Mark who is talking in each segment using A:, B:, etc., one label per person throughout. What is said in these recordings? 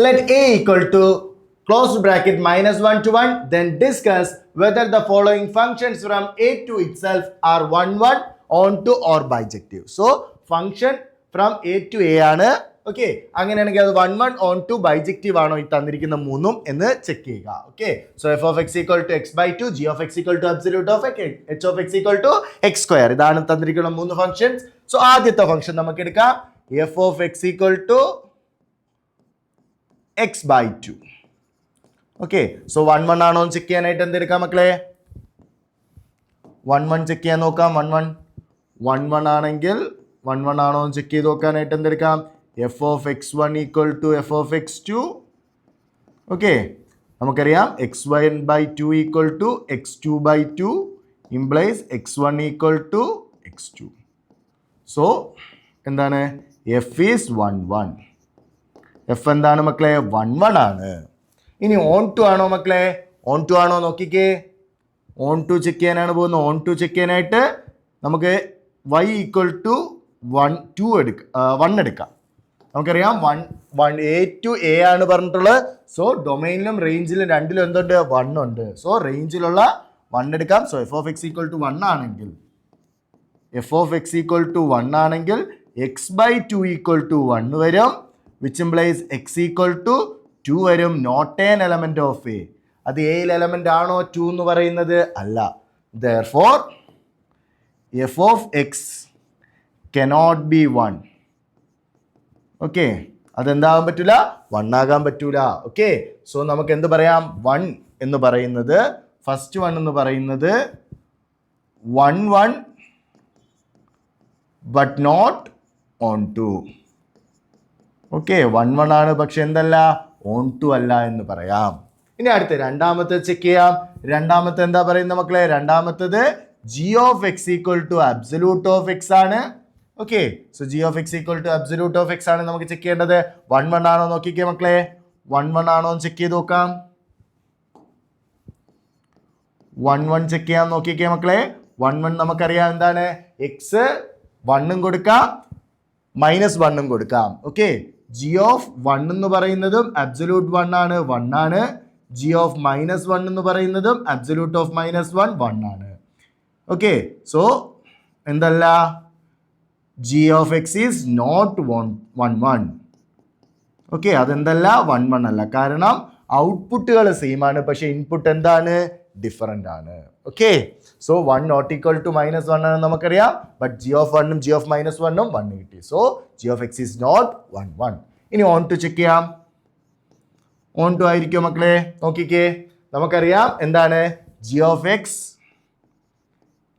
A: Let A equal to close bracket minus 1 to 1. Then discuss whether the following functions from A to itself are 1 1 onto or bijective. So function from A to A ആണ്. Okay, അങ്ങനെയാണെങ്കിൽ അത് 1 1 on to bijective ആണോ ഈ തന്നിരിക്കുന്ന മൂന്നും എന്ന് check ചെയ്യുക. Okay, so F of X equal to x by 2, g of X equal to absolute of h of X equal to x square. ഇതാണ് തന്നിരിക്കുന്ന മൂന്ന് ഫംഗ്ഷൻസ്. സോ ആദ്യത്തെ ഫംഗ്ഷൻ നമുക്ക് എടുക്കാം, f of X equal to x by 2. Okay, so 1 1 ആണോ check ചെയ്യാനായിട്ട് എന്തെടുക്കാം മക്കളെ? 1 1 check ചെയ്യാൻ നോക്കാം. 1 1 ആണെങ്കിൽ 1 1 ആണോ ചെക്ക് ചെയ്ത് നോക്കാനായിട്ട് എന്തെടുക്കാം? F of X 1 equal to F of X 2. Okay, നമുക്കറിയാം X 1 by 2 equal to X 2 by 2 implies X 1 equal to X 2. So എന്താണ്? F is 1 1. എഫ് എന്താണ് മക്കളെ? 1 1 ആണ്. ഇനി ഓൺ ടു ആണോ മക്കളെ? ഓൺ ടു ആണോ നോക്കിക്കേ. ഓൺ ടു ചെക്ക് ചെയ്യാനാണ് പോകുന്നത്. ഓൺ ടു ചെക്ക് ചെയ്യാനായിട്ട് നമുക്ക് y ഈക്വൽ ടു 1 എടുക്കാം. നമുക്കറിയാം 1 എ ടു എ ആണ് പറഞ്ഞിട്ടുള്ളത്. സോ ഡൊമൈനിലും റേഞ്ചിലും രണ്ടിലും എന്തുണ്ട്? 1 ഉണ്ട്. സോ റേഞ്ചിലുള്ള 1 എടുക്കാം. So F of X equal to 1 ആണെങ്കിൽ എക്സ് ബൈ 2 ഈക്വൽ ടു 1 വരും, which implies X equal to 2 വരും. Not an element of A. അത് എയിൽ എലമെന്റ് ആണോ 2 എന്ന് പറയുന്നത്? അല്ല. Therefore F of X cannot be 1. Okay, അതെന്താകാൻ പറ്റൂല? 1 ആകാൻ പറ്റൂല. ഓക്കെ, സോ നമുക്ക് എന്ത് പറയാം? 1 എന്ന് പറയുന്നത്, ഫസ്റ്റ് 1 എന്ന് പറയുന്നത് 1 1 but not onto. Okay, 1 1 ആണ്, പക്ഷെ എന്തല്ല? ഓൺ ടു അല്ല എന്ന് പറയാം. ഇനി അടുത്ത രണ്ടാമത്തെ ചെക്ക് ചെയ്യാം. രണ്ടാമത്തെ എന്താ പറയുന്നത് മക്കളെ? രണ്ടാമത്തത് G of X equal to absolute of X ആണ്. Okay, so G of X equal to absolute of X ആണ് നമുക്ക് ചെക്ക് ചെയ്യേണ്ടത്. 1 1 ആണോ നോക്കിക്കേ മക്കളെ. 1 1 ആണോ ചെക്ക് ചെയ്ത് നോക്കാം. 1 1 ചെക്ക് ചെയ്യാൻ നോക്കിക്കേ മക്കളെ. 1 1 നമുക്കറിയാം എന്താണ്? എക്സ് 1 കൊടുക്കാം, -1 കൊടുക്കാം. ഓക്കെ, ജി ഓഫ് 1 എന്ന് പറയുന്നതും അബ്സല്യൂട്ട് 1 ആണ്, 1 ആണ്. ജി ഓഫ് -1 എന്ന് പറയുന്നതും അബ്സല്യൂട്ട് ഓഫ് -1 1 ആണ്. ഓക്കെ, സോ എന്തല്ല? G of X is not 1 1. Okay, അതെന്തല്ല? 1 1 അല്ല. കാരണം ഔട്ട്പുട്ടുകൾ സെയിം ആണ്, പക്ഷെ ഇൻപുട്ട് എന്താണ്? ഡിഫറൻ്റ് ആണ്. Okay, so 1 not equal to -1 ആണ് നമുക്കറിയാം. ബട്ട് ജി ഓഫ് 1ഉം ജി ഓഫ് -1ഉം 1 കിട്ടി. So G of X is not 1 1. ഇനി ഓൺ ടു ചെക്ക് ചെയ്യാം. ഓൺ ടു ആയിരിക്കും മക്കളെ. നോക്കിക്കേ, നമുക്കറിയാം എന്താണ്? G of X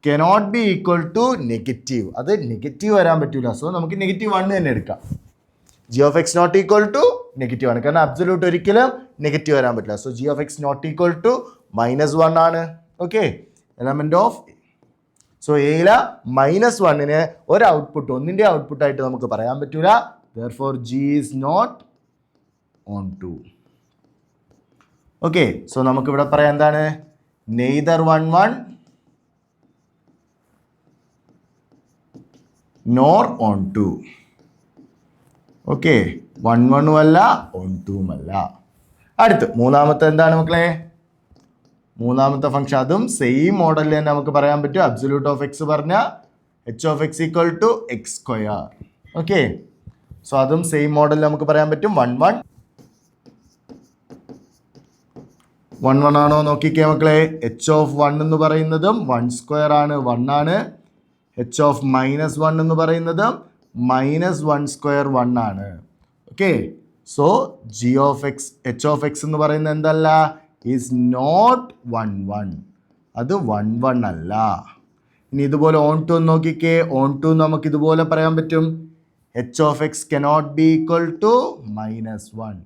A: cannot be equal to negative. അത് നെഗറ്റീവ് വരാൻ പറ്റൂല. സോ നമുക്ക് -1 തന്നെ എടുക്കാം. G of X not equal to negative ആണ്, കാരണം അബ്സല്യൂട്ട് ഒരിക്കലും നെഗറ്റീവ് വരാൻ പറ്റില്ല. So G of X not equal to -1 ആണ്. Okay, element of. സോ എയില -1ന് ഒരു ഔട്ട്പുട്ട്, ഒന്നിൻ്റെ ഔട്ട്പുട്ടായിട്ട് നമുക്ക് പറയാൻ പറ്റൂല. Therefore g is not onto. Okay, so നമുക്കിവിടെ പറയാം എന്താണ്? Neither 1 1 nor onto. Okay, 1 1 അല്ല, ഓൺ 2 അല്ല. അടുത്ത് മൂന്നാമത്തെ എന്താണ് മക്കളെ? മൂന്നാമത്തെ ഫംഗ്ഷൻ, അതും സെയിം മോഡലിൽ തന്നെ നമുക്ക് പറയാൻ പറ്റും. അബ്സല്യൂട്ട് ഓഫ് എക്സ് പറഞ്ഞ h of X equal to x square. Okay, so അതും സെയിം മോഡലിൽ നമുക്ക് പറയാൻ പറ്റും. 1 1 ആണോ നോക്കിക്കേ മക്കളെ. എച്ച് ഓഫ് 1 എന്ന് പറയുന്നതും 1 സ്ക്വയർ ആണ്, 1 ആണ്. എച്ച് ഓഫ് -1 എന്ന് പറയുന്നതും -1 സ്ക്വയർ 1 ആണ്. Okay, so G of x, h of x എന്ന് പറയുന്നത് എന്തല്ല? Is not 1 1. അത് 1 1 അല്ല. ഇനി ഇതുപോലെ ഓൺ ടു നോക്കിക്കേ. ഓൺ ടു നമുക്ക് ഇതുപോലെ പറയാൻ പറ്റും. H of X cannot be equal to -1.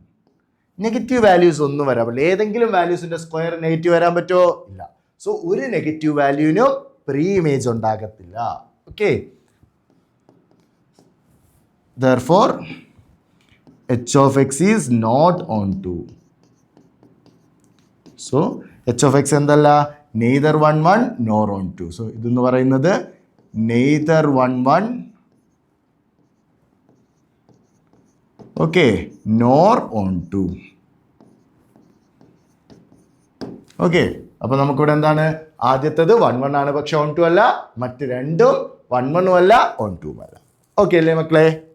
A: Negative values ഒന്നും വരാൻ പറ്റില്ല. ഏതെങ്കിലും വാല്യൂസിന്റെ സ്ക്വയർ നെഗറ്റീവ് വരാൻ പറ്റുമോ? ഇല്ല. സോ ഒരു നെഗറ്റീവ് വാല്യൂവിനും പ്രീ ഇമേജ് ഉണ്ടാകത്തില്ല. Okay, therefore h of x is not on 2. So h of x എന്തല്ല? neither 1 1 nor on 2. So ഇതെന്ന് പറയുന്നത് neither 1 1 okay, nor onto. Okay, അപ്പൊ നമുക്കിവിടെ എന്താണ്, ആദ്യത്തത് 1 1 ആണ്, പക്ഷെ ഓൺ ടു അല്ല. മറ്റ് രണ്ടും 1 1 അല്ല, ഓൺ 2 അല്ല. ഓക്കെ അല്ലേ മക്കളെ?